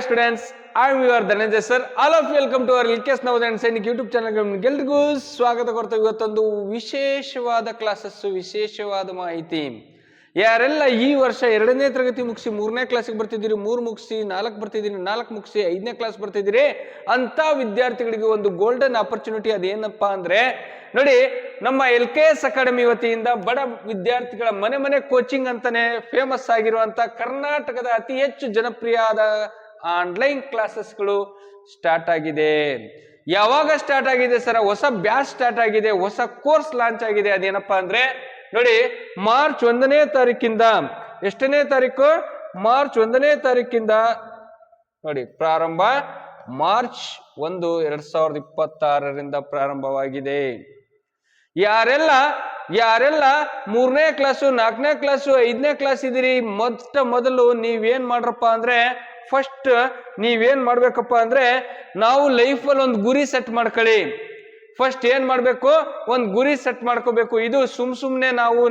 Students, I am your Dhananjay sir. All of you welcome to our LKS Navodaya and Sainik YouTube channel. ಎಲ್ಲರಿಗೂ ಸ್ವಾಗತ ಕೊಡ್ತಾ ಇವತ್ತೊಂದು ವಿಶೇಷವಾದ classes ವಿಶೇಷವಾದ ಮಾಹಿತಿ. ಯಾರೆಲ್ಲ ಈ ವರ್ಷ 2ನೇ ತರಗತಿ ಮುಗಿಸಿ 3ನೇ ಕ್ಲಾಸಿಗೆ ಬರ್ತಿದ್ದೀರಿ, 3 ಮುಗಿಸಿ 4 ಬರ್ತಿದ್ದೀರಿ, 4 ಮುಗಿಸಿ 5ನೇ ಕ್ಲಾಸ್ ಬರ್ತಿದ್ದೀರಿ ಅಂತ ವಿದ್ಯಾರ್ಥಿಗಳಿಗೆ ಒಂದು ಗೋಲ್ಡನ್ ಆಪರ್ಚುನಿಟಿ. ಅದೇನಪ್ಪಾ ಅಂದ್ರೆ ನೋಡಿ, ನಮ್ಮ LKS ಅಕಾಡೆಮಿ ವತಿಯಿಂದ ಬಡ ವಿದ್ಯಾರ್ಥಿಗಳ ಮನೆ ಮನೆ ಕೋಚಿಂಗ್ ಅಂತಾನೆ ಫೇಮಸ್ ಆಗಿರುವಂತ ಕರ್ನಾಟಕದ ಅತಿ ಹೆಚ್ಚು ಜನಪ್ರಿಯವಾದ ಆನ್ಲೈನ್ ಕ್ಲಾಸಸ್ಗಳು ಸ್ಟಾರ್ಟ್ ಆಗಿದೆ. ಯಾವಾಗ ಸ್ಟಾರ್ಟ್ ಆಗಿದೆ ಸರ್? ಹೊಸ ಬ್ಯಾಚ್ ಸ್ಟಾರ್ಟ್ ಆಗಿದೆ, ಹೊಸ ಕೋರ್ಸ್ ಲಾಂಚ್ ಆಗಿದೆ. ಅದೇನಪ್ಪಾ ಅಂದ್ರೆ ನೋಡಿ, ಮಾರ್ಚ್ 1ನೇ ತಾರೀಕಿಂದ ಎಷ್ಟನೇ ತಾರೀಕು? ಮಾರ್ಚ್ 1ನೇ ತಾರೀಕಿಂದ ನೋಡಿ ಪ್ರಾರಂಭ. ಮಾರ್ಚ್ 1, 2026ರಿಂದ ಪ್ರಾರಂಭವಾಗಿದೆ. ಯಾರೆಲ್ಲ 3ನೇ ಕ್ಲಾಸು 4ನೇ ಕ್ಲಾಸು 5ನೇ ಕ್ಲಾಸ್ ಇದ್ದೀರಿ, ಮೊದಲು ನೀವೇನ್ ಮಾಡ್ರಪ್ಪ ಅಂದ್ರೆ ಫಸ್ಟ್ ನೀವೇನ್ ಮಾಡ್ಬೇಕಪ್ಪ ಅಂದ್ರೆ ನಾವು ಲೈಫಲ್ಲಿ ಒಂದು ಗುರಿ ಸೆಟ್ ಮಾಡ್ಕೊಳ್ಳಿ. ಫಸ್ಟ್ ಏನ್ ಮಾಡ್ಬೇಕು? ಒಂದು ಗುರಿ ಸೆಟ್ ಮಾಡ್ಕೋಬೇಕು. ಇದು ಸುಮ್ನೆ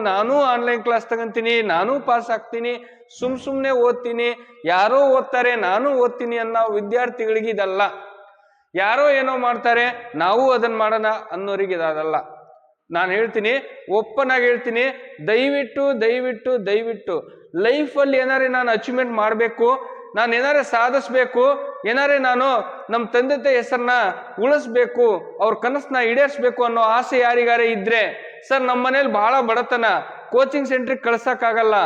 ನಾನು ಆನ್ಲೈನ್ ಕ್ಲಾಸ್ ತಗೊಂತೀನಿ, ನಾನು ಪಾಸ್ ಆಗ್ತೀನಿ, ಸುಮ್ನೆ ಓದ್ತೀನಿ, ಯಾರೋ ಓದ್ತಾರೆ ನಾನು ಓದ್ತೀನಿ ಅನ್ನೋ ವಿದ್ಯಾರ್ಥಿಗಳಿಗೆ ಇದಲ್ಲ. ಯಾರೋ ಏನೋ ಮಾಡ್ತಾರೆ ನಾವು ಅದನ್ನ ಮಾಡೋಣ ಅನ್ನೋರಿಗೆ ಇದಲ್ಲ. ನಾನು ಹೇಳ್ತೀನಿ, ಓಪನ್ ಆಗಿ ಹೇಳ್ತೀನಿ, ದಯವಿಟ್ಟು ಲೈಫಲ್ಲಿ ಏನಾರೇ ನಾನು ಅಚೀವ್ಮೆಂಟ್ ಮಾಡಬೇಕು, ನಾನು ಏನಾರೇ ಸಾಧಿಸ್ಬೇಕು, ಏನಾರೇ ನಾನು ನಮ್ಮ ತಂದೆ ತಾಯಿ ಹೆಸರನ್ನ ಉಳಿಸ್ಬೇಕು, ಅವ್ರ ಕನಸನ್ನ ಈಡೇರಿಸ್ಬೇಕು ಅನ್ನೋ ಆಸೆ ಯಾರಿಗಾರೇ ಇದ್ರೆ, ಸರ್ ನಮ್ಮ ಮನೇಲಿ ಬಹಳ ಬಡತನ, ಕೋಚಿಂಗ್ ಸೆಂಟ್ರಿಗೆ ಕಳ್ಸಕ್ಕಾಗಲ್ಲ,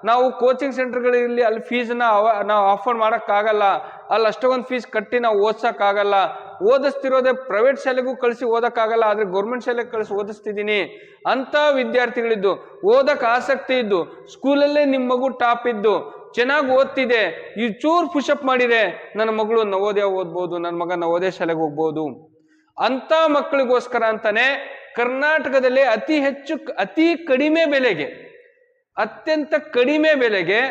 ನಾವು ಕೋಚಿಂಗ್ ಸೆಂಟರ್ಗಳಲ್ಲಿ ಅಲ್ಲಿ ಫೀಸ್ನ ನಾವು ಆಫರ್ ಮಾಡೋಕ್ಕಾಗಲ್ಲ, ಅಲ್ಲಿ ಅಷ್ಟೊಂದು ಫೀಸ್ ಕಟ್ಟಿ ನಾವು ಓದ್ಸಕ್ಕಾಗಲ್ಲ, ಓದಿಸ್ತಿರೋದೇ ಪ್ರೈವೇಟ್ ಶಾಲೆಗೂ ಕಳಿಸಿ ಓದಕ್ಕಾಗಲ್ಲ, ಆದ್ರೆ ಗೌರ್ಮೆಂಟ್ ಶಾಲೆಗೆ ಕಳಿಸಿ ಓದಿಸ್ತಿದ್ದೀನಿ ಅಂತ ವಿದ್ಯಾರ್ಥಿಗಳಿದ್ದು, ಓದಕ್ಕೆ ಆಸಕ್ತಿ ಇದ್ದು, ಸ್ಕೂಲಲ್ಲೇ ನಿಮ್ಮ ಮಗು ಟಾಪ್ ಇದ್ದು ಚೆನ್ನಾಗಿ ಓದ್ತಿದೆ, ಈ ಚೂರು ಪುಷಪ್ ಮಾಡಿದೆ, ನನ್ನ ಮಗಳು ನವೋದಯ ಓದ್ಬೋದು, ನನ್ನ ಮಗ ನವೋದಯ ಶಾಲೆಗೆ ಹೋಗ್ಬೋದು ಅಂತ ಮಕ್ಕಳಿಗೋಸ್ಕರ ಅಂತಾನೆ ಕರ್ನಾಟಕದಲ್ಲಿ ಅತಿ ಕಡಿಮೆ ಬೆಲೆಗೆ, ಅತ್ಯಂತ ಕಡಿಮೆ ಬೆಲೆಗೆ,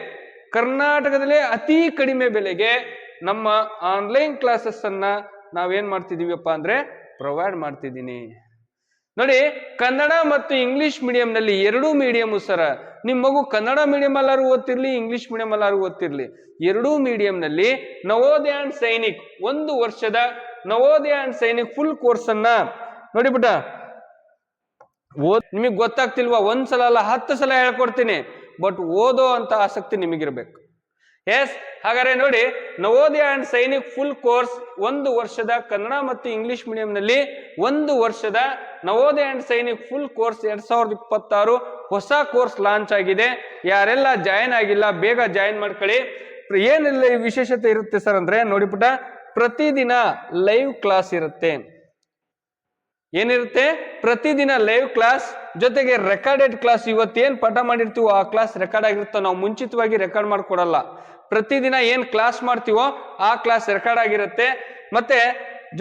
ಕರ್ನಾಟಕದಲ್ಲೇ ಅತಿ ಕಡಿಮೆ ಬೆಲೆಗೆ ನಮ್ಮ ಆನ್ಲೈನ್ ಕ್ಲಾಸಸ್ ಅನ್ನ ನಾವೇನ್ ಮಾಡ್ತಿದೀವಪ್ಪ ಅಂದ್ರೆ ಪ್ರೊವೈಡ್ ಮಾಡ್ತಿದ್ದೀನಿ. ನೋಡಿ, ಕನ್ನಡ ಮತ್ತು ಇಂಗ್ಲಿಷ್ ಮೀಡಿಯಂನಲ್ಲಿ 2 ಮೀಡಿಯಂ ಸರ. ನಿಮ್ಮ ಮಗು ಕನ್ನಡ ಮೀಡಿಯಂ ಅಲ್ಲಾರು ಓದ್ತಿರ್ಲಿ, ಇಂಗ್ಲಿಷ್ ಮೀಡಿಯಂ ಅಲ್ಲಾರು ಓದ್ತಿರ್ಲಿ, 2 ಮೀಡಿಯಂನಲ್ಲಿ ನವೋದಯ ಅಂಡ್ ಸೈನಿಕ್ 1 ವರ್ಷದ Navodaya and Sainik full course ಅನ್ನ ನೋಡಿ ಬಿಟ್ಟ. ನಿಮಗೆ ಗೊತ್ತಾಗ್ತಿಲ್ವಾ? 1 ಸಲ ಅಲ್ಲ 10 ಸಲ ಹೇಳ್ಕೊಡ್ತೀನಿ, ಬಟ್ ಓದೋ ಅಂತ ಆಸಕ್ತಿ ನಿಮಗಿರ್ಬೇಕು. ಎಸ್, ಹಾಗಾದ್ರೆ ನೋಡಿ, Navodaya and Sainik full course 1 ವರ್ಷದ ಕನ್ನಡ ಮತ್ತು ಇಂಗ್ಲಿಷ್ ಮೀಡಿಯಂನಲ್ಲಿ 1 ವರ್ಷದ Navodaya and Sainik full course 2026 ಹೊಸ ಕೋರ್ಸ್ ಲಾಂಚ್ ಆಗಿದೆ. ಯಾರೆಲ್ಲ ಜಾಯಿನ್ ಆಗಿಲ್ಲ ಬೇಗ ಜಾಯಿನ್ ಮಾಡ್ಕೊಳ್ಳಿ. ಏನೆಲ್ಲ ವಿಶೇಷತೆ ಇರುತ್ತೆ ಸರ್ ಅಂದ್ರೆ ನೋಡಿ ಪುಟ, ಪ್ರತಿದಿನ ಲೈವ್ ಕ್ಲಾಸ್ ಇರುತ್ತೆ. ಏನಿರುತ್ತೆ? ಪ್ರತಿದಿನ ಲೈವ್ ಕ್ಲಾಸ್ ಜೊತೆಗೆ ರೆಕಾರ್ಡೆಡ್ ಕ್ಲಾಸ್. ಇವತ್ತೇನ್ ಪಾಠ ಮಾಡಿರ್ತೀವೋ ಆ ಕ್ಲಾಸ್ ರೆಕಾರ್ಡ್ ಆಗಿರುತ್ತೋ, ನಾವು ಮುಂಚಿತವಾಗಿ ರೆಕಾರ್ಡ್ ಮಾಡ್ಕೊಡಲ್ಲ. ಪ್ರತಿದಿನ ಏನ್ ಕ್ಲಾಸ್ ಮಾಡ್ತೀವೋ ಆ ಕ್ಲಾಸ್ ರೆಕಾರ್ಡ್ ಆಗಿರುತ್ತೆ. ಮತ್ತೆ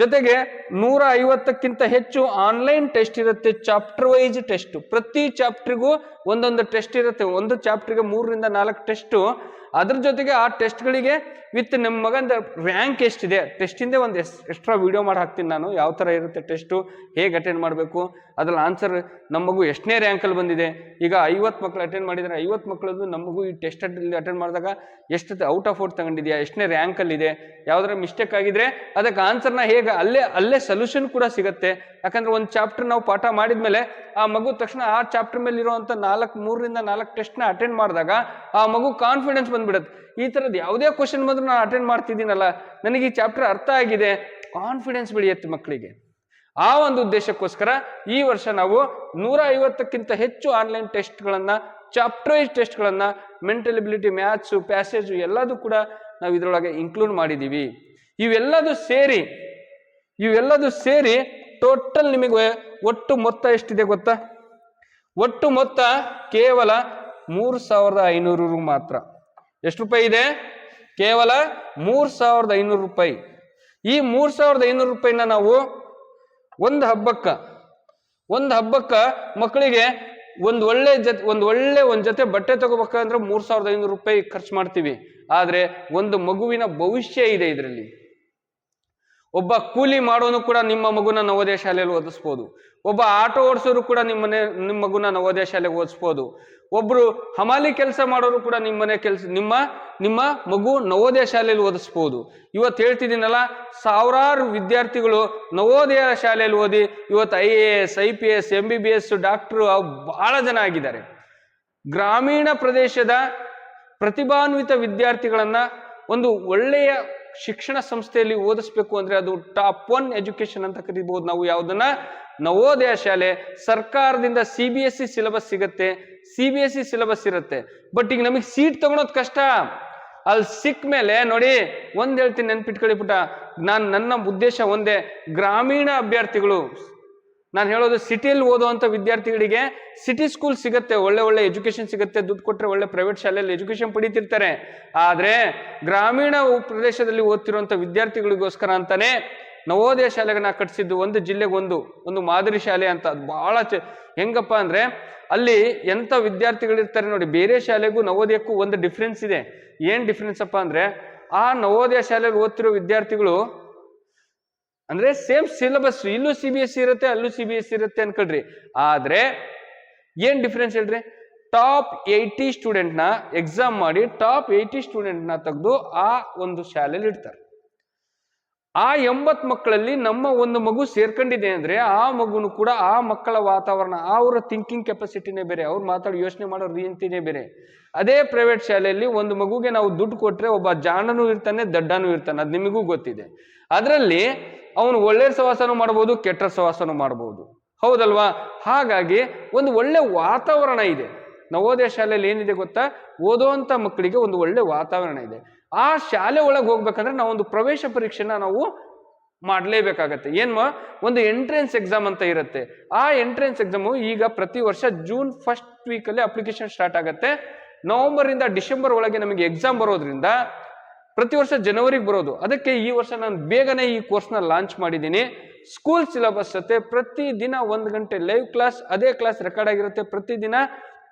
ಜೊತೆಗೆ 150ಕ್ಕಿಂತ ಹೆಚ್ಚು ಆನ್ಲೈನ್ ಟೆಸ್ಟ್ ಇರುತ್ತೆ, ಚಾಪ್ಟರ್ ವೈಸ್ ಟೆಸ್ಟ್. ಪ್ರತಿ ಚಾಪ್ಟರ್ಗೂ ಒಂದೊಂದು ಟೆಸ್ಟ್ ಇರುತ್ತೆ. ಒಂದು ಚಾಪ್ಟರ್ಗೆ 3 ರಿಂದ 4 ಟೆಸ್ಟ್. ಅದ್ರ ಜೊತೆಗೆ ಆ ಟೆಸ್ಟ್ಗಳಿಗೆ ವಿತ್ ನಮ್ಮ ಮಗಂದ ರ್ಯಾಂಕ್ ಎಷ್ಟಿದೆ ಟೆಸ್ಟಿಂದ ಒಂದು ಎಕ್ಸ್ಟ್ರಾ ವಿಡಿಯೋ ಮಾಡಿ ಹಾಕ್ತೀನಿ ನಾನು. ಯಾವ ಥರ ಇರುತ್ತೆ ಟೆಸ್ಟು, ಹೇಗೆ ಅಟೆಂಡ್ ಮಾಡಬೇಕು, ಅದ್ರಲ್ಲಿ ಆನ್ಸರ್ ನಮ್ಮ ಮಗು ಎಷ್ಟನೇ ರ್ಯಾಂಕಲ್ಲಿ ಬಂದಿದೆ. ಈಗ 50 ಮಕ್ಕಳು ಅಟೆಂಡ್ ಮಾಡಿದರೆ 50 ಮಕ್ಕಳದ್ದು ನಮ್ಮ ಮಗು ಈ ಟೆಸ್ಟ್ ಅಟೆಂಡ್ ಮಾಡಿದಾಗ ಎಷ್ಟು ಔಟ್ ಆಫ್ ಔಟ್ ತಗೊಂಡಿದೆಯಾ, ಎಷ್ಟನೇ ರ್ಯಾಂಕಲ್ಲಿದೆ, ಯಾವ್ದಾರ ಮಿಸ್ಟೇಕ್ ಆಗಿದ್ರೆ ಅದಕ್ಕೆ ಆನ್ಸರ್ನ ಹೇಗೆ ಅಲ್ಲೇ ಸೊಲ್ಯೂಷನ್ ಕೂಡ ಸಿಗುತ್ತೆ. ಯಾಕಂದ್ರೆ ಒಂದು ಚಾಪ್ಟರ್ ನಾವು ಪಾಠ ಮಾಡಿದ್ಮೇಲೆ ಆ ಮಗು ತಕ್ಷಣ ಆ ಚಾಪ್ಟರ್ ಮೇಲೆ ಇರುವಂತ 3 ರಿಂದ 4 ಟೆಸ್ಟ್ನ ಅಟೆಂಡ್ ಮಾಡಿದಾಗ ಆ ಮಗು ಕಾನ್ಫಿಡೆನ್ಸ್ ಬಂದ್ಬಿಡುತ್ತೆ. ಈ ಥರದ್ದು ಯಾವುದೇ ಕ್ವಶನ್ ಬಂದರೂ ನಾನು ಅಟೆಂಡ್ ಮಾಡ್ತಿದ್ದೀನಲ್ಲ, ನನಗೆ ಈ ಚಾಪ್ಟರ್ ಅರ್ಥ ಆಗಿದೆ, ಕಾನ್ಫಿಡೆನ್ಸ್ ಬೆಳೆಯುತ್ತೆ ಮಕ್ಕಳಿಗೆ. ಆ ಒಂದು ಉದ್ದೇಶಕ್ಕೋಸ್ಕರ ಈ ವರ್ಷ ನಾವು 150ಕ್ಕಿಂತ ಹೆಚ್ಚು ಆನ್ಲೈನ್ ಟೆಸ್ಟ್ಗಳನ್ನ, ಚಾಪ್ಟರ್ ವೈಸ್ ಟೆಸ್ಟ್ಗಳನ್ನ, ಮೆಂಟಲ್ ಎಬಿಲಿಟಿ, ಮ್ಯಾಥ್ಸು, ಪ್ಯಾಸೇಜು ಎಲ್ಲದೂ ಕೂಡ ನಾವು ಇದರೊಳಗೆ ಇನ್ಕ್ಲೂಡ್ ಮಾಡಿದ್ದೀವಿ. ಇವೆಲ್ಲದೂ ಸೇರಿ ಟೋಟಲ್ ನಿಮಗೆ ಒಟ್ಟು ಮೊತ್ತ ಎಷ್ಟಿದೆ ಗೊತ್ತಾ? ಒಟ್ಟು ಮೊತ್ತ ಕೇವಲ 3500 ಮಾತ್ರ. ಎಷ್ಟು ರೂಪಾಯಿ ಇದೆ? ಕೇವಲ 3500 ರೂಪಾಯಿ. ಈ 3500 ರೂಪಾಯಿನ ನಾವು ಒಂದು ಹಬ್ಬಕ್ಕ ಮಕ್ಕಳಿಗೆ ಒಂದು ಜೊತೆ ಬಟ್ಟೆ ತಗೋಬೇಕಂದ್ರೆ 3500 ರೂಪಾಯಿ ಖರ್ಚು ಮಾಡ್ತೀವಿ. ಆದ್ರೆ ಒಂದು ಮಗುವಿನ ಭವಿಷ್ಯ ಇದೆ ಇದರಲ್ಲಿ. ಒಬ್ಬ ಕೂಲಿ ಮಾಡೋನು ಕೂಡ ನಿಮ್ಮ ಮಗುನ ನವೋದಯ ಶಾಲೆಯಲ್ಲಿ ಓದಿಸ್ಬೋದು. ಒಬ್ಬ ಆಟೋ ಓಡಿಸೋರು ಕೂಡ ನಿಮ್ಮ ಮಗುನ ನವೋದಯ ಶಾಲೆಗೆ ಓದಿಸ್ಬೋದು. ಒಬ್ರು ಹಮಾಲಿ ಕೆಲಸ ಮಾಡೋರು ಕೂಡ ನಿಮ್ಮ ಮಗು ನವೋದಯ ಶಾಲೆಯಲ್ಲಿ ಓದಿಸ್ಬೋದು. ಇವತ್ತು ಹೇಳ್ತಿದ್ದೀನಲ್ಲ, ಸಾವಿರಾರು ವಿದ್ಯಾರ್ಥಿಗಳು ನವೋದಯ ಶಾಲೆಯಲ್ಲಿ ಓದಿ ಇವತ್ತು IAS, IPS, MBBS, ಡಾಕ್ಟ್ರು ಬಹಳ ಜನ ಆಗಿದ್ದಾರೆ. ಗ್ರಾಮೀಣ ಪ್ರದೇಶದ ಪ್ರತಿಭಾನ್ವಿತ ವಿದ್ಯಾರ್ಥಿಗಳನ್ನ ಒಂದು ಒಳ್ಳೆಯ ಶಿಕ್ಷಣ ಸಂಸ್ಥೆಯಲ್ಲಿ ಓದಿಸ್ಬೇಕು ಅಂದ್ರೆ ಅದು ಟಾಪ್ 1 ಎಜುಕೇಶನ್ ಅಂತ ಕರಿಬಹುದು ನಾವು. ಯಾವುದನ್ನ? ನವೋದಯ ಶಾಲೆ. ಸರ್ಕಾರದಿಂದ CBSE ಸಿಲೆಬಸ್ ಸಿಗತ್ತೆ, CBSE ಸಿಲೆಬಸ್ ಇರುತ್ತೆ. ಬಟ್ ಈಗ ನಮಗೆ ಸೀಟ್ ತಗೊಳೋದು ಕಷ್ಟ. ಅಲ್ಲಿ ಸಿಕ್ಕ ಮೇಲೆ ನೋಡಿ, ಒಂದ್ ಹೇಳ್ತೀನಿ, ನೆನ್ಪಿಟ್ಕೊಳ್ಳಿ ಪುಟ, ನನ್ನ ಉದ್ದೇಶ ಒಂದೇ, ಗ್ರಾಮೀಣ ಅಭ್ಯರ್ಥಿಗಳು, ನಾನು ಹೇಳೋದು ಸಿಟಿಯಲ್ಲಿ ಓದುವಂತ ವಿದ್ಯಾರ್ಥಿಗಳಿಗೆ ಸಿಟಿ ಸ್ಕೂಲ್ ಸಿಗುತ್ತೆ, ಒಳ್ಳೆ ಎಜುಕೇಶನ್ ಸಿಗುತ್ತೆ, ದುಡ್ಡು ಕೊಟ್ಟರೆ ಒಳ್ಳೆ ಪ್ರೈವೇಟ್ ಶಾಲೆಯಲ್ಲಿ ಎಜುಕೇಶನ್ ಪಡಿತಿರ್ತಾರೆ. ಆದ್ರೆ ಗ್ರಾಮೀಣ ಪ್ರದೇಶದಲ್ಲಿ ಓದ್ತಿರುವಂತ ವಿದ್ಯಾರ್ಥಿಗಳಿಗೋಸ್ಕರ ಅಂತಾನೆ ನವೋದಯ ಶಾಲೆಗಳನ್ನ ಕಟ್ಟಿಸಿದ್ದು. ಒಂದು ಜಿಲ್ಲೆಗೆ ಒಂದು ಮಾದರಿ ಶಾಲೆ ಅಂತ. ಅದು ಬಹಳ ಹೆಂಗಪ್ಪ ಅಂದ್ರೆ ಅಲ್ಲಿ ಎಂತ ವಿದ್ಯಾರ್ಥಿಗಳಿರ್ತಾರೆ ನೋಡಿ. ಬೇರೆ ಶಾಲೆಗೂ ನವೋದಯಕ್ಕೂ ಒಂದು ಡಿಫ್ರೆನ್ಸ್ ಇದೆ. ಏನ್ ಡಿಫ್ರೆನ್ಸ್ ಅಪ್ಪ ಅಂದ್ರೆ, ಆ ನವೋದಯ ಶಾಲೆಯಲ್ಲಿ ಓದ್ತಿರೋ ವಿದ್ಯಾರ್ಥಿಗಳು ಅಂದ್ರೆ ಸೇಮ್ ಸಿಲೆಬಸ್, ಇಲ್ಲೂ CBSE ಇರುತ್ತೆ, ಅಲ್ಲೂ CBSE ಇರುತ್ತೆ ಅನ್ಕೊಳ್ರಿ. ಆದ್ರೆ ಏನ್ ಡಿಫ್ರೆನ್ಸ್ ಹೇಳ್ರಿ? ಟಾಪ್ 80 ಸ್ಟೂಡೆಂಟ್ನ ಎಕ್ಸಾಮ್ ಮಾಡಿ ಟಾಪ್ 80 ಸ್ಟೂಡೆಂಟ್ನ ತೆಗೆದು ಆ ಒಂದು ಶಾಲೆಯಲ್ಲಿ ಇಡ್ತಾರೆ. ಆ 80 ಮಕ್ಕಳಲ್ಲಿ ನಮ್ಮ ಒಂದು ಮಗು ಸೇರ್ಕೊಂಡಿದೆ ಅಂದ್ರೆ ಆ ಮಗುನು ಕೂಡ, ಆ ಮಕ್ಕಳ ವಾತಾವರಣ, ಅವರ ಥಿಂಕಿಂಗ್ ಕೆಪಾಸಿಟಿನೇ ಬೇರೆ, ಅವ್ರು ಮಾತಾಡೋ ಯೋಚನೆ ಮಾಡೋ ರೀತಿನೇ ಬೇರೆ. ಅದೇ ಪ್ರೈವೇಟ್ ಶಾಲೆಯಲ್ಲಿ ಒಂದು ಮಗುಗೆ ನಾವು ದುಡ್ಡು ಕೊಟ್ರೆ ಒಬ್ಬ ಜಾಣನೂ ಇರ್ತಾನೆ, ದಡ್ಡನೂ ಇರ್ತಾನೆ, ಅದು ನಿಮಗೂ ಗೊತ್ತಿದೆ. ಅದರಲ್ಲಿ ಅವನು ಒಳ್ಳೆ ಸವಾಸನೂ ಮಾಡ್ಬೋದು, ಕೆಟ್ಟ ಸವಾಸನೂ ಮಾಡ್ಬೋದು, ಹೌದಲ್ವಾ? ಹಾಗಾಗಿ ಒಂದು ಒಳ್ಳೆ ವಾತಾವರಣ ಇದೆ ನವೋದಯ ಶಾಲೆಯಲ್ಲಿ. ಏನಿದೆ ಗೊತ್ತಾ? ಓದುವಂತ ಮಕ್ಕಳಿಗೆ ಒಂದು ಒಳ್ಳೆ ವಾತಾವರಣ ಇದೆ. ಆ ಶಾಲೆ ಒಳಗೆ ಹೋಗ್ಬೇಕಂದ್ರೆ ನಾವು ಒಂದು ಪ್ರವೇಶ ಪರೀಕ್ಷೆನ ನಾವು ಮಾಡಲೇಬೇಕಾಗತ್ತೆ. ಒಂದು ಎಂಟ್ರೆನ್ಸ್ ಎಕ್ಸಾಮ್ ಅಂತ ಇರುತ್ತೆ. ಆ ಎಂಟ್ರೆನ್ಸ್ ಎಕ್ಸಾಮು ಈಗ ಪ್ರತಿ ವರ್ಷ ಜೂನ್ 1st ವೀಕಲ್ಲಿ ಅಪ್ಲಿಕೇಶನ್ ಸ್ಟಾರ್ಟ್ ಆಗುತ್ತೆ. ನವೆಂಬರ್ ಇಂದ ಡಿಸೆಂಬರ್ ಒಳಗೆ ನಮಗೆ ಎಕ್ಸಾಮ್ ಬರೋದ್ರಿಂದ ಪ್ರತಿ ವರ್ಷ ಜನವರಿಗೆ ಬರೋದು. ಅದಕ್ಕೆ ಈ ವರ್ಷ ನಾನು ಬೇಗನೆ ಈ ಕೋರ್ಸ್ನ ಲಾಂಚ್ ಮಾಡಿದ್ದೀನಿ. ಸ್ಕೂಲ್ ಸಿಲೆಬಸ್ ಜೊತೆ ಪ್ರತಿದಿನ 1 ಗಂಟೆ ಲೈವ್ ಕ್ಲಾಸ್, ಅದೇ ಕ್ಲಾಸ್ ರೆಕಾರ್ಡ್ ಆಗಿರುತ್ತೆ. ಪ್ರತಿದಿನ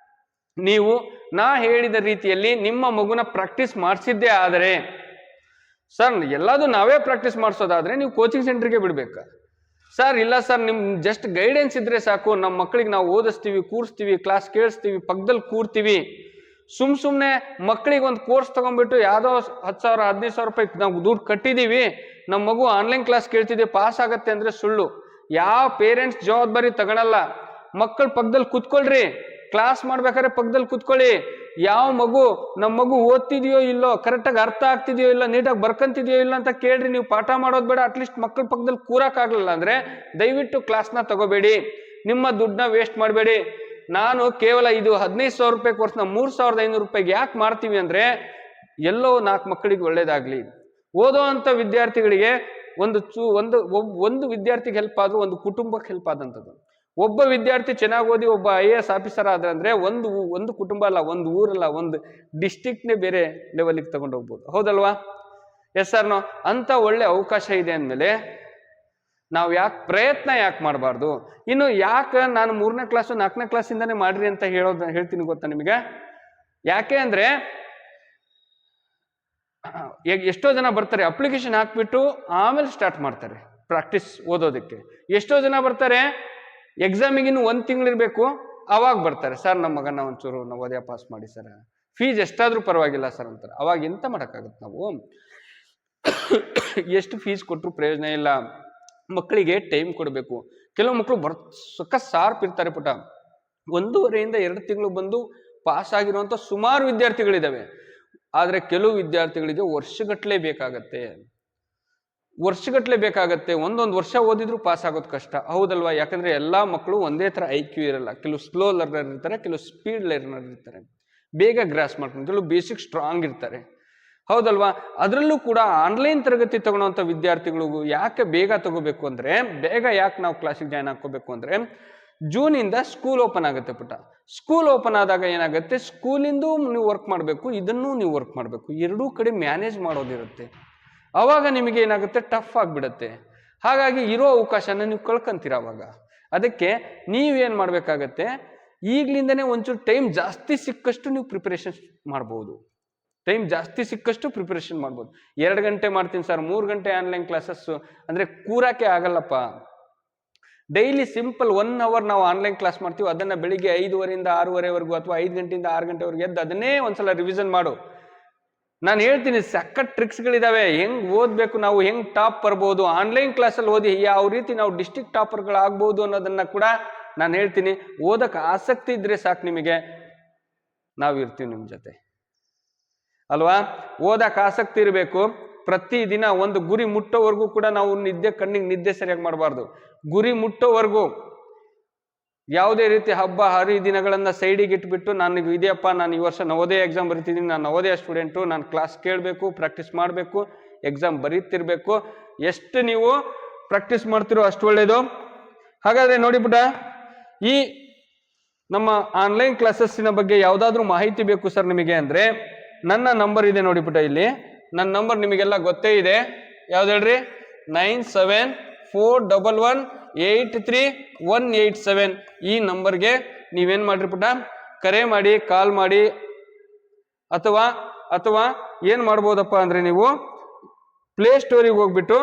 ನೀವು ನಾ ಹೇಳಿದ ರೀತಿಯಲ್ಲಿ ನಿಮ್ಮ ಮಗುನ ಪ್ರಾಕ್ಟೀಸ್ ಮಾಡಿಸಿದ್ದೇ ಆದರೆ, ಸರ್ ಎಲ್ಲದೂ ನಾವೇ ಪ್ರಾಕ್ಟೀಸ್ ಮಾಡಿಸೋದಾದ್ರೆ ನೀವು ಕೋಚಿಂಗ್ ಸೆಂಟರ್ಗೆ ಬಿಡ್ಬೇಕಾ? ಸರ್ ಇಲ್ಲ ಸರ್, ನಿಮ್ ಜಸ್ಟ್ ಗೈಡೆನ್ಸ್ ಇದ್ರೆ ಸಾಕು, ನಮ್ಮ ಮಕ್ಕಳಿಗೆ ನಾವು ಓದಿಸ್ತೀವಿ, ಕೂರಿಸ್ತೀವಿ, ಕ್ಲಾಸ್ ಕೇಳಿಸ್ತೀವಿ, ಪಕ್ಕದಲ್ಲಿ ಕೂರ್ತೀವಿ. ಸುಮ್ಮನೆ ಮಕ್ಕಳಿಗೆ ಒಂದು ಕೋರ್ಸ್ ತಗೊಂಡ್ಬಿಟ್ಟು ಯಾವುದೋ 10,000 15,000 ರೂಪಾಯಿ ನಾವು ದುಡ್ಡು ಕಟ್ಟಿದೀವಿ, ನಮ್ಮ ಮಗು ಆನ್ಲೈನ್ ಕ್ಲಾಸ್ ಕೇಳ್ತಿದ್ವಿ, ಪಾಸ್ ಆಗತ್ತೆ ಅಂದ್ರೆ ಸುಳ್ಳು. ಯಾವ ಪೇರೆಂಟ್ಸ್ ಜವಾಬ್ದಾರಿ ತಗೊಳಲ್ಲ. ಮಕ್ಕಳ ಪಕ್ಕದಲ್ಲಿ ಕುತ್ಕೊಳ್ರಿ, ಕ್ಲಾಸ್ ಮಾಡ್ಬೇಕಾದ್ರೆ ಪಕ್ಕದಲ್ಲಿ ಕುತ್ಕೊಳ್ಳಿ. ಯಾವ ಮಗು, ನಮ್ಮ ಮಗು ಓದ್ತಿದೆಯೋ ಇಲ್ಲೋ, ಕರೆಕ್ಟಾಗಿ ಅರ್ಥ ಆಗ್ತಿದೆಯೋ ಇಲ್ಲ, ನೀಟಾಗಿ ಬರ್ಕಂತಿದೆಯೋ ಇಲ್ಲ ಅಂತ ಕೇಳ್ರಿ. ನೀವು ಪಾಠ ಮಾಡೋದು ಬೇಡ, ಅಟ್ಲೀಸ್ಟ್ ಮಕ್ಕಳ ಪಕ್ಕದಲ್ಲಿ ಕೂರಕ್ಕಾಗಲಿಲ್ಲ ಅಂದ್ರೆ ದಯವಿಟ್ಟು ಕ್ಲಾಸ್ನ ತಗೋಬೇಡಿ, ನಿಮ್ಮ ದುಡ್ಡನ್ನ ವೇಸ್ಟ್ ಮಾಡಬೇಡಿ. ನಾನು ಕೇವಲ ಇದು 15,000 ರೂಪಾಯಿ ಕೋರ್ಸ್ನ 3,500 ರೂಪಾಯಿಗೆ ಯಾಕೆ ಮಾಡ್ತೀವಿ ಅಂದ್ರೆ, ಎಲ್ಲೋ 4 ಮಕ್ಕಳಿಗೆ ಒಳ್ಳೇದಾಗ್ಲಿ, ಓದೋ ಅಂತ ವಿದ್ಯಾರ್ಥಿಗಳಿಗೆ ಒಂದು ವಿದ್ಯಾರ್ಥಿಗೆ ಹೆಲ್ಪ್ ಆದ್ರೂ ಒಂದು ಕುಟುಂಬಕ್ಕೆ ಹೆಲ್ಪ್ ಆದಂಥದ್ದು. ಒಬ್ಬ ವಿದ್ಯಾರ್ಥಿ ಚೆನ್ನಾಗಿ ಓದಿ ಒಬ್ಬ IAS ಆಫೀಸರ್ ಆದ್ರೆ ಅಂದ್ರೆ ಒಂದು ಕುಟುಂಬ ಅಲ್ಲ, ಒಂದು ಊರಲ್ಲ, ಒಂದು ಡಿಸ್ಟಿಕ್ನೇ ಬೇರೆ ಲೆವೆಲ್ಗೆ ತಗೊಂಡು ಹೋಗ್ಬೋದು, ಹೌದಲ್ವಾ? ಎಸ್ ಸರ್ನೋ? ಅಂತ ಒಳ್ಳೆ ಅವಕಾಶ ಇದೆ ಅಂದಮೇಲೆ ನಾವು ಪ್ರಯತ್ನ ಯಾಕೆ ಮಾಡಬಾರ್ದು? ಇನ್ನು ಯಾಕೆ ನಾನು 3ನೇ ಕ್ಲಾಸು 4ನೇ ಕ್ಲಾಸಿಂದಾನೇ ಮಾಡ್ರಿ ಅಂತ ಹೇಳ್ತೀನಿ ಗೊತ್ತಾ ನಿಮಗೆ? ಯಾಕೆ ಅಂದ್ರೆ ಎಷ್ಟೋ ಜನ ಬರ್ತಾರೆ, ಅಪ್ಲಿಕೇಶನ್ ಹಾಕ್ಬಿಟ್ಟು ಆಮೇಲೆ ಸ್ಟಾರ್ಟ್ ಮಾಡ್ತಾರೆ ಪ್ರಾಕ್ಟೀಸ್ ಓದೋದಕ್ಕೆ. ಎಷ್ಟೋ ಜನ ಬರ್ತಾರೆ ಎಕ್ಸಾಮಿಗೆ ಇನ್ನು 1 ತಿಂಗಳಿರ್ಬೇಕು, ಅವಾಗ ಬರ್ತಾರೆ, ಸರ್ ನಮ್ಮ ಮಗನ ಒಂಚೂರು ನವೋದಯ ಪಾಸ್ ಮಾಡಿ ಸರ್, ಫೀಸ್ ಎಷ್ಟಾದ್ರೂ ಪರವಾಗಿಲ್ಲ ಸರ್ ಅಂತಾರೆ. ಅವಾಗ ಎಂತ ಮಾಡೋಕ್ಕಾಗತ್ತೆ ನಾವು? ಎಷ್ಟು ಫೀಸ್ ಕೊಟ್ಟರು ಪ್ರಯೋಜನ ಇಲ್ಲ. ಮಕ್ಕಳಿಗೆ ಟೈಮ್ ಕೊಡಬೇಕು. ಕೆಲವು ಮಕ್ಕಳು ಶಾರ್ಪ್ ಇರ್ತಾರೆ ಪುಟ, 1.5 ಇಂದ 2 ತಿಂಗಳು ಬಂದು ಪಾಸ್ ಆಗಿರುವಂತ ಸುಮಾರು ವಿದ್ಯಾರ್ಥಿಗಳಿದಾವೆ. ಆದ್ರೆ ಕೆಲವು ವಿದ್ಯಾರ್ಥಿಗಳಿಗೆ ವರ್ಷಗಟ್ಟಲೆ ಬೇಕಾಗತ್ತೆ. ಒಂದೊಂದು ವರ್ಷ ಓದಿದ್ರು ಪಾಸ್ ಆಗೋದು ಕಷ್ಟ, ಹೌದಲ್ವಾ? ಯಾಕಂದ್ರೆ ಎಲ್ಲಾ ಮಕ್ಕಳು ಒಂದೇ ತರ IQ ಇರಲ್ಲ. ಕೆಲವು ಸ್ಲೋ ಲರ್ನರ್ ಇರ್ತಾರೆ, ಕೆಲವು ಸ್ಪೀಡ್ ಲರ್ನರ್ ಇರ್ತಾರೆ, ಬೇಗ ಗ್ರಾಸ್ ಮಾಡ್ಕೊಂಡು, ಕೆಲವು ಬೇಸಿಕ್ ಸ್ಟ್ರಾಂಗ್ ಇರ್ತಾರೆ, ಹೌದಲ್ವಾ? ಅದರಲ್ಲೂ ಕೂಡ ಆನ್ಲೈನ್ ತರಗತಿ ತಗೊಳ್ಳೋಂಥ ವಿದ್ಯಾರ್ಥಿಗಳಿಗೂ ಯಾಕೆ ಬೇಗ ತಗೋಬೇಕು ಅಂದ್ರೆ, ಬೇಗ ಯಾಕೆ ನಾವು ಕ್ಲಾಸಿಗೆ ಜಾಯ್ನ್ ಹಾಕೋಬೇಕು ಅಂದ್ರೆ, ಜೂನಿಂದ ಸ್ಕೂಲ್ ಓಪನ್ ಆಗುತ್ತೆ ಪುಟ. ಸ್ಕೂಲ್ ಓಪನ್ ಆದಾಗ ಏನಾಗುತ್ತೆ, ಸ್ಕೂಲಿಂದು ನೀವು ವರ್ಕ್ ಮಾಡಬೇಕು, ಇದನ್ನೂ ನೀವು ವರ್ಕ್ ಮಾಡಬೇಕು, ಎರಡೂ ಕಡೆ ಮ್ಯಾನೇಜ್ ಮಾಡೋದಿರುತ್ತೆ. ಅವಾಗ ನಿಮಗೆ ಏನಾಗುತ್ತೆ, ಟಫ್ ಆಗಿಬಿಡುತ್ತೆ. ಹಾಗಾಗಿ ಇರೋ ಅವಕಾಶನ ನೀವು ಕಳ್ಕೊಂತೀರ ಅವಾಗ. ಅದಕ್ಕೆ ನೀವೇನು ಮಾಡಬೇಕಾಗತ್ತೆ, ಈಗಲಿಂದನೇ ಒಂಚೂರು ಟೈಮ್ ಜಾಸ್ತಿ ಸಿಕ್ಕಷ್ಟು ನೀವು ಪ್ರಿಪರೇಷನ್ ಮಾಡ್ಬೋದು. ಟೈಮ್ ಜಾಸ್ತಿ ಸಿಕ್ಕಷ್ಟು ಪ್ರಿಪರೇಷನ್ ಮಾಡ್ಬೋದು. 2 ಗಂಟೆ ಮಾಡ್ತೀನಿ ಸರ್, 3 ಗಂಟೆ ಆನ್ಲೈನ್ ಕ್ಲಾಸಸ್ಸು ಅಂದರೆ ಕೂರಕ್ಕೆ ಆಗಲ್ಲಪ್ಪ. ಡೈಲಿ ಸಿಂಪಲ್ 1 ಅವರ್ ನಾವು ಆನ್ಲೈನ್ ಕ್ಲಾಸ್ ಮಾಡ್ತೀವಿ, ಅದನ್ನು ಬೆಳಿಗ್ಗೆ 5:30 ಇಂದ 6:30ವರೆಗೂ ಅಥವಾ 5 ಗಂಟೆಯಿಂದ 6 ಗಂಟೆವರೆಗೆ ಎದ್ದು ಅದನ್ನೇ ಒಂದ್ಸಲ ರಿವಿಷನ್ ಮಾಡು. ನಾನು ಹೇಳ್ತೀನಿ ಸಖತ್ ಟ್ರಿಕ್ಸ್ಗಳಿದಾವೆ, ಹೆಂಗ್ ಓದಬೇಕು, ನಾವು ಹೆಂಗ್ ಟಾಪ್ ಬರ್ಬೋದು, ಆನ್ಲೈನ್ ಕ್ಲಾಸಲ್ಲಿ ಓದಿ ಯಾವ ರೀತಿ ನಾವು ಡಿಸ್ಟ್ರಿಕ್ಟ್ ಟಾಪರ್ಗಳಾಗ್ಬೋದು ಅನ್ನೋದನ್ನ ಕೂಡ ನಾನು ಹೇಳ್ತೀನಿ. ಓದಕ್ಕೆ ಆಸಕ್ತಿ ಇದ್ರೆ ಸಾಕು, ನಿಮಗೆ ನಾವು ಇರ್ತೀವಿ ನಿಮ್ಮ ಜೊತೆ ಅಲ್ವಾ. ಓದಕ್ಕೆ ಆಸಕ್ತಿ ಇರಬೇಕು. ಪ್ರತಿದಿನ ಒಂದು ಗುರಿ ಮುಟ್ಟೋವರೆಗೂ ಕೂಡ ನಾವು ಕಣ್ಣಿಗೆ ನಿದ್ದೆ ಸರಿಯಾಗಿ ಮಾಡಬಾರ್ದು. ಗುರಿ ಮುಟ್ಟೋವರೆಗೂ ಯಾವುದೇ ರೀತಿ ಹಬ್ಬ ಹರಿದಿನಗಳನ್ನ ಸೈಡಿಗೆ ಇಟ್ಬಿಟ್ಟು ನನಗೆ ಇದೆಯಪ್ಪ, ನಾನು ಈ ವರ್ಷ ನವೋದಯ ಎಕ್ಸಾಮ್ ಬರೀತಿದ್ದೀನಿ, ನಾನು ನವೋದಯ ಸ್ಟೂಡೆಂಟು, ನಾನು ಕ್ಲಾಸ್ ಕೇಳಬೇಕು, ಪ್ರಾಕ್ಟೀಸ್ ಮಾಡಬೇಕು, ಎಕ್ಸಾಮ್ ಬರೀತಿರ್ಬೇಕು. ಎಷ್ಟು ನೀವು ಪ್ರಾಕ್ಟೀಸ್ ಮಾಡ್ತಿರೋ ಅಷ್ಟು ಒಳ್ಳೇದು. ಹಾಗಾದ್ರೆ ನೋಡಿಬಿಟ್ಟ, ಈ ನಮ್ಮ ಆನ್ಲೈನ್ ಕ್ಲಾಸಸ್ಸಿನ ಬಗ್ಗೆ ಯಾವುದಾದ್ರೂ ಮಾಹಿತಿ ಬೇಕು ಸರ್ ನಿಮಗೆ ಅಂದರೆ ನನ್ನ ನಂಬರ್ ಇದೆ ನೋಡಿಬಿಟ್ಟ. ಇಲ್ಲಿ ನನ್ನ ನಂಬರ್ ನಿಮಗೆಲ್ಲ ಗೊತ್ತೇ ಇದೆ. ಯಾವ್ದು ಹೇಳ್ರಿ? 9741183187. ಈ ನಂಬರ್ಗೆ ನೀವೇನು ಮಾಡ್ರಿ ಪುಟ್ಟ, ಕರೆ ಮಾಡಿ, ಕಾಲ್ ಮಾಡಿ, ಅಥವಾ ಏನು ಮಾಡ್ಬೋದಪ್ಪ ಅಂದರೆ ನೀವು ಪ್ಲೇ ಸ್ಟೋರಿಗೆ ಹೋಗ್ಬಿಟ್ಟು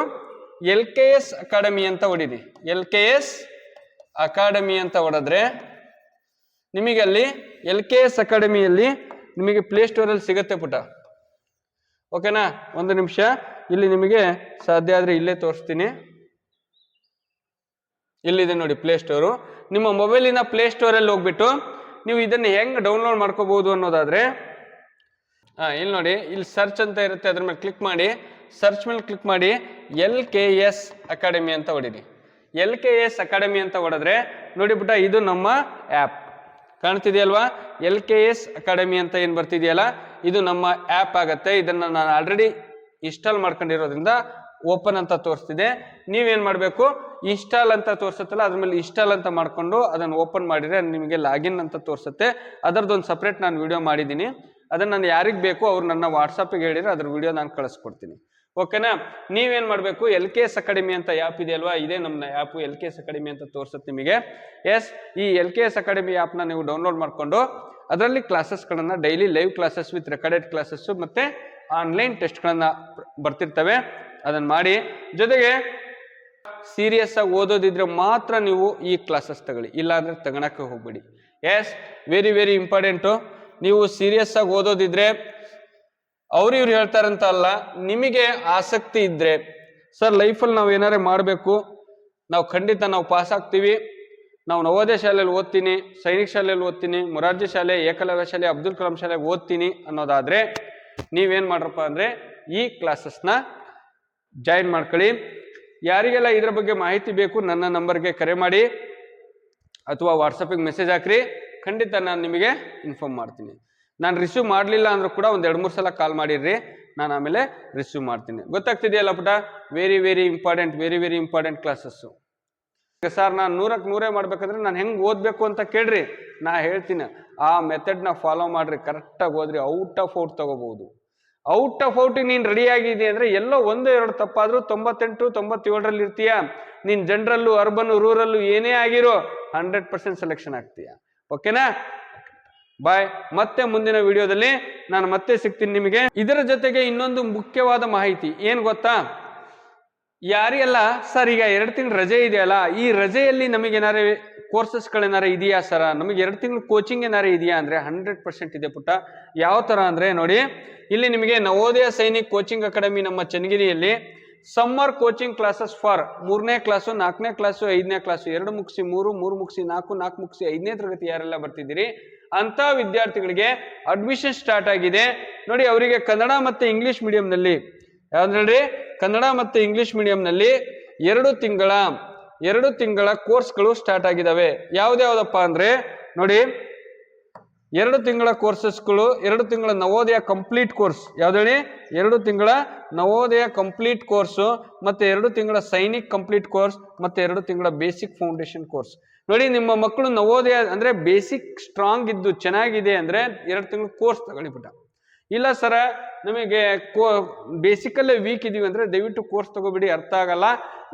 LKS ಅಕಾಡೆಮಿ ಅಂತ ಹೊಡೀರಿ. LKS ಅಕಾಡೆಮಿ ಅಂತ ಹೊಡೆದ್ರೆ ನಿಮಗೆ ಅಲ್ಲಿ LKS ಅಕಾಡೆಮಿಯಲ್ಲಿ ನಿಮಗೆ ಪ್ಲೇ ಸ್ಟೋರಲ್ಲಿ ಸಿಗತ್ತೆ ಪುಟ. ಓಕೆನಾ? ಒಂದು ನಿಮಿಷ, ಇಲ್ಲಿ ನಿಮಗೆ ಸಾಧ್ಯ ಆದರೆ ಇಲ್ಲೇ ತೋರಿಸ್ತೀನಿ. ಇಲ್ಲಿದೆ ನೋಡಿ ಪ್ಲೇ ಸ್ಟೋರು. ನಿಮ್ಮ ಮೊಬೈಲಿನ ಪ್ಲೇ ಸ್ಟೋರಲ್ಲಿ ಹೋಗ್ಬಿಟ್ಟು ನೀವು ಇದನ್ನು ಹೆಂಗೆ ಡೌನ್ಲೋಡ್ ಮಾಡ್ಕೋಬಹುದು ಅನ್ನೋದಾದ್ರೆ, ಇಲ್ಲಿ ನೋಡಿ, ಇಲ್ಲಿ ಸರ್ಚ್ ಅಂತ ಇರುತ್ತೆ, ಅದ್ರ ಮೇಲೆ ಕ್ಲಿಕ್ ಮಾಡಿ. ಸರ್ಚ್ ಮೇಲೆ ಕ್ಲಿಕ್ ಮಾಡಿ LKS ಅಕಾಡೆಮಿ ಅಂತ ಹೊಡೀರಿ. LKS ಅಕಾಡೆಮಿ ಅಂತ ಹೊಡೆದ್ರೆ ನೋಡಿಬಿಟ್ಟ, ಇದು ನಮ್ಮ ಆ್ಯಪ್ ಕಾಣ್ತಿದೆಯಲ್ವಾ? LKS ಅಕಾಡೆಮಿ ಅಂತ ಏನು ಬರ್ತಿದೆಯಲ್ಲ, ಇದು ನಮ್ಮ ಆ್ಯಪ್ ಆಗತ್ತೆ. ಇದನ್ನು ನಾನು ಆಲ್ರೆಡಿ ಇನ್ಸ್ಟಾಲ್ ಮಾಡ್ಕೊಂಡಿರೋದ್ರಿಂದ ಓಪನ್ ಅಂತ ತೋರಿಸ್ತಿದೆ. ನೀವೇನು ಮಾಡಬೇಕು, ಇನ್ಸ್ಟಾಲ್ ಅಂತ ತೋರಿಸುತ್ತಲ್ಲ ಅದ್ರ ಮೇಲೆ ಇನ್ಸ್ಟಾಲ್ ಅಂತ ಮಾಡಿಕೊಂಡು ಅದನ್ನು ಓಪನ್ ಮಾಡಿದರೆ ನಿಮಗೆ ಲಾಗಿನ್ ಅಂತ ತೋರಿಸುತ್ತೆ. ಅದರದ್ದೊಂದು ಸಪ್ರೇಟ್ ನಾನು ವಿಡಿಯೋ ಮಾಡಿದ್ದೀನಿ. ಅದನ್ನು ನಾನು ಯಾರಿಗೆ ಬೇಕು ಅವ್ರು ನನ್ನ ವಾಟ್ಸಪ್ಪಿಗೆ ಹೇಳಿದ್ರೆ ಅದ್ರ ವಿಡಿಯೋ ನಾನು ಕಳಿಸ್ಕೊಡ್ತೀನಿ. ಓಕೆನಾ? ನೀವೇನು ಮಾಡಬೇಕು, LKS ಅಕಾಡೆಮಿ ಅಂತ ಆ್ಯಪ್ ಇದೆಯಲ್ವಾ, ಇದೇ ನಮ್ಮ ಆ್ಯಪು LKS ಅಕಾಡೆಮಿ ಅಂತ ತೋರಿಸುತ್ತೆ ನಿಮಗೆ. ಎಸ್, ಈ LKS ಅಕಾಡೆಮಿ ಆ್ಯಪ್ನ ನೀವು ಡೌನ್ಲೋಡ್ ಮಾಡಿಕೊಂಡು ಅದರಲ್ಲಿ ಕ್ಲಾಸಸ್ಗಳನ್ನು daily live classes with recorded classes ಮತ್ತು ಆನ್ಲೈನ್ ಟೆಸ್ಟ್ಗಳನ್ನು ಬರ್ತಿರ್ತವೆ, ಅದನ್ನು ಮಾಡಿ. ಜೊತೆಗೆ ಸೀರಿಯಸ್ ಆಗಿ ಓದೋದಿದ್ರೆ ಮಾತ್ರ ನೀವು ಈ ಕ್ಲಾಸಸ್ ತಗೊಳ್ಳಿ, ಇಲ್ಲಾಂದರೆ ತಗೊಳಕ್ಕೆ ಹೋಗ್ಬೇಡಿ. Yes, very very important. ನೀವು ಸೀರಿಯಸ್ ಆಗಿ ಓದೋದಿದ್ರೆ ಇವ್ರು ಹೇಳ್ತಾರಂತ ಅಲ್ಲ, ನಿಮಗೆ ಆಸಕ್ತಿ ಇದ್ರೆ, ಸರ್ ಲೈಫಲ್ಲಿ ನಾವು ಏನಾರೇ ಮಾಡಬೇಕು, ನಾವು ಖಂಡಿತ ನಾವು ಪಾಸ್ ಆಗ್ತೀವಿ, ನಾವು ನವೋದಯ ಶಾಲೆಯಲ್ಲಿ ಓದ್ತೀನಿ, ಸೈನಿಕ್ ಶಾಲೆಯಲ್ಲಿ ಓದ್ತೀನಿ, ಮೊರಾರ್ಜಿ ಶಾಲೆ, ಏಕಲವ್ಯ ಶಾಲೆ, ಅಬ್ದುಲ್ ಕಲಾಂ ಶಾಲೆಗೆ ಓದ್ತೀನಿ ಅನ್ನೋದಾದರೆ ನೀವೇನು ಮಾಡ್ರಪ್ಪ ಅಂದರೆ ಈ ಕ್ಲಾಸಸ್ನ ಜಾಯಿನ್ ಮಾಡ್ಕೊಳ್ಳಿ. ಯಾರಿಗೆಲ್ಲ ಇದ್ರ ಬಗ್ಗೆ ಮಾಹಿತಿ ಬೇಕು ನನ್ನ ನಂಬರ್ಗೆ ಕರೆ ಮಾಡಿ ಅಥವಾ ವಾಟ್ಸಪ್ಪಿಗೆ ಮೆಸೇಜ್ ಹಾಕ್ರಿ, ಖಂಡಿತ ನಾನು ನಿಮಗೆ ಇನ್ಫಾರ್ಮ್ ಮಾಡ್ತೀನಿ. ನಾನು ರಿಸೀವ್ ಮಾಡಲಿಲ್ಲ ಅಂದರೂ ಕೂಡ ಒಂದು 2-3 ಸಲ ಕಾಲ್ ಮಾಡಿರ್ರಿ, ನಾನು ಆಮೇಲೆ ರಿಸೀವ್ ಮಾಡ್ತೀನಿ. ಗೊತ್ತಾಗ್ತಿದೆಯಲ್ಲ ಪುಟ? Very very important, very very important classes. Sir ನಾನು 100ಕ್ಕೆ 100 ಮಾಡ್ಬೇಕಂದ್ರೆ ನಾನು ಹೆಂಗೆ ಓದಬೇಕು ಅಂತ ಕೇಳ್ರಿ, ನಾ ಹೇಳ್ತೀನಿ. ಆ ಮೆಥಡ್ನ ಫಾಲೋ ಮಾಡಿರಿ, ಕರೆಕ್ಟಾಗಿ ಓದ್ರಿ, ಔಟ್ ಆಫ್ ಔಟ್ ತಗೋಬಹುದು. ಔಟ್ ಆಫ್ ಔಟಿಗೆ ನೀನು ರೆಡಿ ಆಗಿದೆ ಅಂದರೆ ಎಲ್ಲೋ 1-2 ತಪ್ಪಾದರೂ 98-97ರಲ್ಲಿ ಇರ್ತೀಯ. ನೀನು ಜನರಲ್ಲು, ಅರ್ಬನ್, ರೂರಲ್ಲು ಏನೇ ಆಗಿರೋ 100% ಸೆಲೆಕ್ಷನ್ ಆಗ್ತೀಯ. ಓಕೆನಾ? ಬಾಯ್. ಮತ್ತೆ ಮುಂದಿನ ವಿಡಿಯೋದಲ್ಲಿ ನಾನು ಮತ್ತೆ ಸಿಗ್ತೀನಿ ನಿಮಗೆ. ಇದರ ಜೊತೆಗೆ ಇನ್ನೊಂದು ಮುಖ್ಯವಾದ ಮಾಹಿತಿ ಏನು ಗೊತ್ತಾ? ಯಾರಿಗೆಲ್ಲ ಸರ್ ಈಗ 2 ತಿಂಗಳು ರಜೆ ಇದೆಯಲ್ಲ, ಈ ರಜೆಯಲ್ಲಿ ನಮಗೇನಾರೇ ಕೋರ್ಸಸ್ಗಳೇನಾರು ಇದೆಯಾ ಸರ, ನಮಗೆ 2 ತಿಂಗಳು ಕೋಚಿಂಗ್ ಏನಾರು ಇದೆಯಾ ಅಂದರೆ 100% ಇದೆ ಪುಟ್ಟ. ಯಾವ ಥರ ಅಂದರೆ ನೋಡಿ, ಇಲ್ಲಿ ನಿಮಗೆ ನವೋದಯ ಸೈನಿಕ್ ಕೋಚಿಂಗ್ ಅಕಾಡೆಮಿ ನಮ್ಮ ಚನ್ನಗಿರಿಯಲ್ಲಿ ಸಮ್ಮರ್ ಕೋಚಿಂಗ್ ಕ್ಲಾಸಸ್ ಫಾರ್ 3ನೇ ಕ್ಲಾಸು, 4ನೇ ಕ್ಲಾಸು, 5ನೇ ಕ್ಲಾಸು, 2 ಮುಗಿಸಿ 3, 3 ಮುಗಿಸಿ 4, 4 ಮುಗಿಸಿ 5ನೇ ತರಗತಿ ಯಾರೆಲ್ಲ ಬರ್ತಿದ್ದೀರಿ ಅಂತ ವಿದ್ಯಾರ್ಥಿಗಳಿಗೆ ಅಡ್ಮಿಷನ್ ಸ್ಟಾರ್ಟ್ ಆಗಿದೆ. ನೋಡಿ, ಅವರಿಗೆ ಕನ್ನಡ ಮತ್ತು ಇಂಗ್ಲಿಷ್ ಮೀಡಿಯಂನಲ್ಲಿ, ಯಾವ್ದು ಹೇಳ್ರಿ, ಕನ್ನಡ ಮತ್ತು ಇಂಗ್ಲಿಷ್ ಮೀಡಿಯಂನಲ್ಲಿ 2 ತಿಂಗಳ ಕೋರ್ಸ್ಗಳು ಸ್ಟಾರ್ಟ್ ಆಗಿದ್ದಾವೆ. ಯಾವ್ದಾವ್ದಪ್ಪ ಅಂದರೆ ನೋಡಿ, 2 ತಿಂಗಳ ಕೋರ್ಸಸ್ಗಳು, 2 ತಿಂಗಳ ನವೋದಯ ಕಂಪ್ಲೀಟ್ ಕೋರ್ಸ್. ಯಾವ್ದು ಹೇಳಿ? 2 ತಿಂಗಳ ನವೋದಯ ಕಂಪ್ಲೀಟ್ ಕೋರ್ಸು, ಮತ್ತೆ 2 ತಿಂಗಳ ಸೈನಿಕ್ ಕಂಪ್ಲೀಟ್ ಕೋರ್ಸ್, ಮತ್ತೆ 2 ತಿಂಗಳ ಬೇಸಿಕ್ ಫೌಂಡೇಶನ್ ಕೋರ್ಸ್. ನೋಡಿ, ನಿಮ್ಮ ಮಕ್ಕಳು ನವೋದಯ ಅಂದರೆ ಬೇಸಿಕ್ ಸ್ಟ್ರಾಂಗ್ ಇದ್ದು ಚೆನ್ನಾಗಿದೆ ಅಂದರೆ 2 ತಿಂಗಳ ಕೋರ್ಸ್ ತಗೊಳ್ಳಿಬಿಟ್ಟ. ಇಲ್ಲ ಸರ ನಮಗೆ ಬೇಸಿಕಲ್ಲೇ ವೀಕ್ ಇದೀವಿ ಅಂದ್ರೆ ದಯವಿಟ್ಟು ಕೋರ್ಸ್ ತಗೋಬಿಡಿ, ಅರ್ಥ ಆಗಲ್ಲ.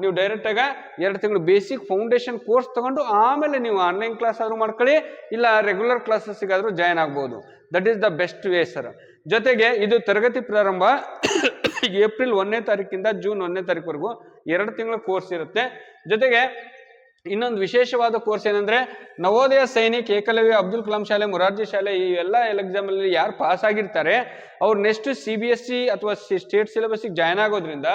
ನೀವು ಡೈರೆಕ್ಟ್ ಆಗ 2 ತಿಂಗಳು ಬೇಸಿಕ್ ಫೌಂಡೇಶನ್ ಕೋರ್ಸ್ ತಗೊಂಡು ಆಮೇಲೆ ನೀವು ಆನ್ಲೈನ್ ಕ್ಲಾಸ್ ಆದ್ರೂ ಮಾಡ್ಕೊಳ್ಳಿ, ಇಲ್ಲ ರೆಗ್ಯುಲರ್ ಕ್ಲಾಸಸ್ಗಾದ್ರೂ ಜಾಯ್ನ್ ಆಗ್ಬೋದು. That is the best way sir. ಜೊತೆಗೆ ಇದು ತರಗತಿ ಪ್ರಾರಂಭ ಏಪ್ರಿಲ್ 1ನೇ ತಾರೀಕಿಂದ ಜೂನ್ 1ನೇ ತಾರೀಕುವರೆಗೂ 2 ತಿಂಗಳ ಕೋರ್ಸ್ ಇರುತ್ತೆ. ಜೊತೆಗೆ ಇನ್ನೊಂದು ವಿಶೇಷವಾದ ಕೋರ್ಸ್ ಏನಂದ್ರೆ ನವೋದಯ ಸೈನಿಕ್, ಏಕಲವ್ಯ, ಅಬ್ದುಲ್ ಕಲಾಂ ಶಾಲೆ, ಮೊರಾರ್ಜಿ ಶಾಲೆ ಈ ಎಲ್ಲ ಎಕ್ಸಾಮ್ ಅಲ್ಲಿ ಯಾರು ಪಾಸ್ ಆಗಿರ್ತಾರೆ ಅವ್ರು ನೆಕ್ಸ್ಟ್ CBSE ಅಥವಾ ಸ್ಟೇಟ್ ಸಿಲೆಬಸ್ಗೆ ಜಾಯ್ನ್ ಆಗೋದ್ರಿಂದ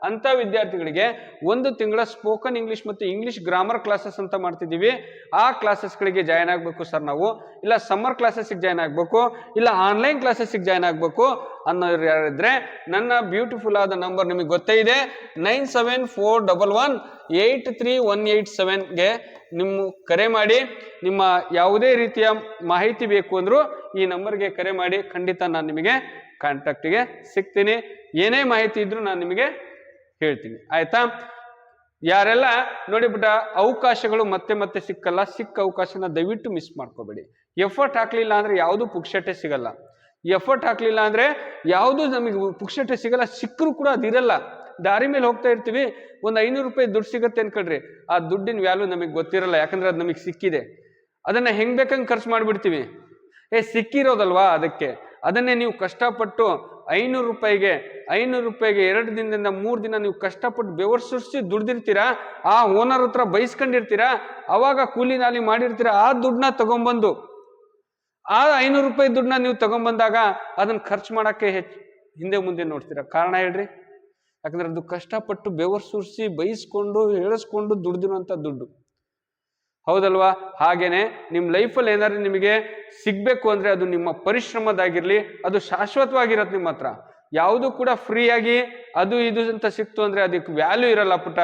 ಅಂತ ವಿದ್ಯಾರ್ಥಿಗಳಿಗೆ 1 ತಿಂಗಳ ಸ್ಪೋಕನ್ ಇಂಗ್ಲಿಷ್ ಮತ್ತು ಇಂಗ್ಲಿಷ್ ಗ್ರಾಮರ್ ಕ್ಲಾಸಸ್ ಅಂತ ಮಾಡ್ತಿದ್ದೀವಿ. ಆ ಕ್ಲಾಸಸ್ಗಳಿಗೆ ಜಾಯ್ನ್ ಆಗಬೇಕು ಸರ್ ನಾವು, ಇಲ್ಲ ಸಮ್ಮರ್ ಕ್ಲಾಸಸ್ಗೆ ಜಾಯ್ನ್ ಆಗಬೇಕು, ಇಲ್ಲ ಆನ್ಲೈನ್ ಕ್ಲಾಸಸ್ಗೆ ಜಾಯ್ನ್ ಆಗಬೇಕು ಅನ್ನೋರು ಯಾರಿದ್ರೆ ನನ್ನ ಬ್ಯೂಟಿಫುಲ್ ಆದ ನಂಬರ್ ನಿಮಗೆ ಗೊತ್ತೇ ಇದೆ, 9741183187ಗೆ ನಿಮ್ಮ ಕರೆ ಮಾಡಿ. ನಿಮ್ಮ ಯಾವುದೇ ರೀತಿಯ ಮಾಹಿತಿ ಬೇಕು ಅಂದರೂ ಈ ನಂಬರ್ಗೆ ಕರೆ ಮಾಡಿ, ಖಂಡಿತ ನಾನು ನಿಮಗೆ ಕಾಂಟ್ಯಾಕ್ಟಿಗೆ ಸಿಗ್ತೀನಿ. ಏನೇ ಮಾಹಿತಿ ಇದ್ರೂ ನಾನು ನಿಮಗೆ ಹೇಳ್ತೀನಿ, ಆಯ್ತಾ? ಯಾರೆಲ್ಲ ನೋಡಿ ಬಿಟ್ಟ ಅವಕಾಶಗಳು ಮತ್ತೆ ಮತ್ತೆ ಸಿಕ್ಕಲ್ಲ, ಸಿಕ್ಕ ಅವಕಾಶನ ದಯವಿಟ್ಟು ಮಿಸ್ ಮಾಡ್ಕೋಬೇಡಿ. ಎಫರ್ಟ್ ಹಾಕ್ಲಿಲ್ಲ ಅಂದ್ರೆ ಯಾವುದು ಪುಕ್ಷಟೆ ಸಿಗಲ್ಲ. ಎಫರ್ಟ್ ಹಾಕ್ಲಿಲ್ಲ ಅಂದ್ರೆ ಯಾವುದು ನಮಗೆ ಪುಕ್ಷಟೆ ಸಿಗಲ್ಲ. ಸಿಕ್ಕರು ಕೂಡ ಅದಿರಲ್ಲ. ದಾರಿ ಮೇಲೆ ಹೋಗ್ತಾ ಇರ್ತೀವಿ, ಒಂದು 500 ರೂಪಾಯಿ ದುಡ್ಡು ಸಿಗುತ್ತೆ ಅನ್ಕೊಳ್ರಿ, ಆ ದುಡ್ಡಿನ ವ್ಯಾಲ್ಯೂ ನಮಗೆ ಗೊತ್ತಿರಲ್ಲ, ಯಾಕಂದ್ರೆ ಅದು ನಮಗೆ ಸಿಕ್ಕಿದೆ. ಅದನ್ನ ಹೆಂಗ್ ಬೇಕಂಗೆ ಖರ್ಚು ಮಾಡಿಬಿಡ್ತೀವಿ. ಸಿಕ್ಕಿರೋದಲ್ವಾ, ಅದನ್ನೇ ನೀವು ಕಷ್ಟಪಟ್ಟು 500 ರೂಪಾಯಿಗೆ 2 ದಿನದಿಂದ 3 ದಿನ ನೀವು ಕಷ್ಟಪಟ್ಟು ಬೆವರು ಸುರಿಸಿ ದುಡ್ದಿರ್ತೀರಾ, ಆ ಓನರ್ ಹತ್ರ ಬೈಸ್ಕೊಂಡಿರ್ತೀರಾ, ಅವಾಗ ಕೂಲಿ ನಾಲಿ ಮಾಡಿರ್ತೀರಾ. ಆ ದುಡ್ಡನ್ನ ತಗೊಂಡ್ಬಂದು ಆ 500 ರೂಪಾಯಿ ದುಡ್ಡನ್ನ ನೀವು ತಗೊಂಡ್ಬಂದಾಗ ಅದನ್ನ ಖರ್ಚು ಮಾಡಕ್ಕೆ ಹಿಂದೆ ಮುಂದೆ ನೋಡ್ತೀರಾ. ಕಾರಣ ಹೇಳ್ರಿ, ಯಾಕಂದ್ರೆ ಅದು ಕಷ್ಟಪಟ್ಟು ಬೆವರು ಸುರಿಸಿ ಬೈಸ್ಕೊಂಡು ಹೇಳಿಸ್ಕೊಂಡು ದುಡ್ದಿರುವಂತ ದುಡ್ಡು, ಹೌದಲ್ವಾ? ಹಾಗೇನೆ ನಿಮ್ಮ ಲೈಫಲ್ಲಿ ಏನಾದ್ರು ನಿಮಗೆ ಸಿಗ್ಬೇಕು ಅಂದ್ರೆ ಅದು ನಿಮ್ಮ ಪರಿಶ್ರಮದಾಗಿರ್ಲಿ, ಅದು ಶಾಶ್ವತವಾಗಿರತ್ತೆ ನಿಮ್ಮ ಹತ್ರ. ಯಾವುದು ಕೂಡ ಫ್ರೀಯಾಗಿ ಅದು ಇದು ಅಂತ ಸಿಕ್ತು ಅಂದ್ರೆ ಅದಕ್ಕೆ ವ್ಯಾಲ್ಯೂ ಇರಲ್ಲ ಪುಟ,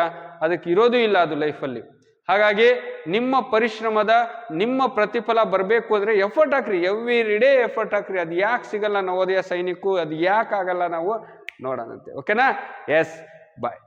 ಅದಕ್ಕೆ ಇರೋದು ಇಲ್ಲ ಅದು ಲೈಫಲ್ಲಿ. ಹಾಗಾಗಿ ನಿಮ್ಮ ಪರಿಶ್ರಮದ ನಿಮ್ಮ ಪ್ರತಿಫಲ ಬರಬೇಕು ಅಂದ್ರೆ ಎಫರ್ಟ್ ಹಾಕ್ರಿ, ಎವ್ರಿ ಡೇ ಎಫರ್ಟ್ ಹಾಕ್ರಿ. ಅದು ಯಾಕೆ ಸಿಗಲ್ಲ ನವೋದಯ ಸೈನಿಕು, ಅದು ಯಾಕೆ ಆಗಲ್ಲ ನಾವು ನೋಡೋಣಂತೆ. ಓಕೆನಾ? ಎಸ್, ಬಾಯ್.